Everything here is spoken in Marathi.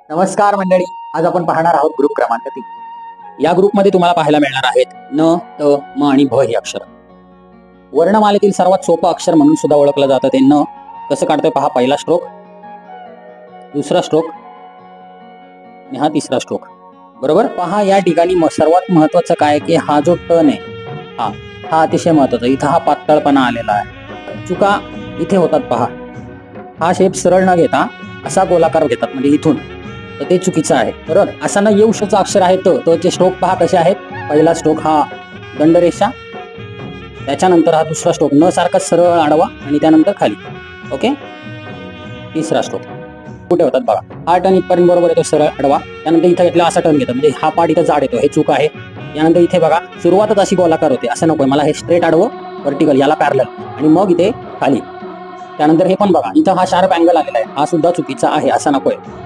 नमस्कार मंडळी, आज आपण पाहणार आहोत ग्रुप क्रमांक 3. या ग्रुपमध्ये तुम्हाला पाहायला मिळणार आहेत न, त, म आणि भ ही अक्षर. वर्णमालेतील सर्वात सोपं अक्षर म्हणून सुद्धा ओळखलं जातं ते न. कसं काढतोय पहा. पहिला स्ट्रोक, दुसरा स्ट्रोक आणि हा तिसरा स्ट्रोक. बरोबर. पहा या ठिकाणी सर्वात महत्वाचं काय की हा जो टन आहे हा अतिशय महत्वाचा. इथं हा पातळपणा आलेला आहे. चुका इथे होतात पहा. हा शेप सरळ न घेता असा गोलाकार घेतात, म्हणजे इथून, तर ते चुकीचं आहे. बरोबर. असा न येऊ शकचं अक्षर आहे तो चे स्ट्रोक पहा कसे आहेत. पहिला स्ट्रोक हा दंडरेषा, त्याच्यानंतर हा दुसरा स्ट्रोक न सारखा सरळ आडवा आणि त्यानंतर खाली. ओके. तिसरा स्ट्रोक कुठे होतात बघा. हा टर्न इथपर्यंत बरोबर येतो सरळ आडवा, त्यानंतर इथं घेतला असा टर्न घेतो, म्हणजे हा पार्ट इथं जाड येतो, हे चूक आहे. यानंतर इथे बघा सुरुवातच अशी गोलाकार होते, असं नकोय मला. हे स्ट्रेट आडवं व्हर्टिकल याला पॅरलल आणि मग इथे खाली. त्यानंतर हे पण बघा इथं हा शार्प अँगल आलेला आहे, हा सुद्धा चुकीचा आहे, असा नकोय.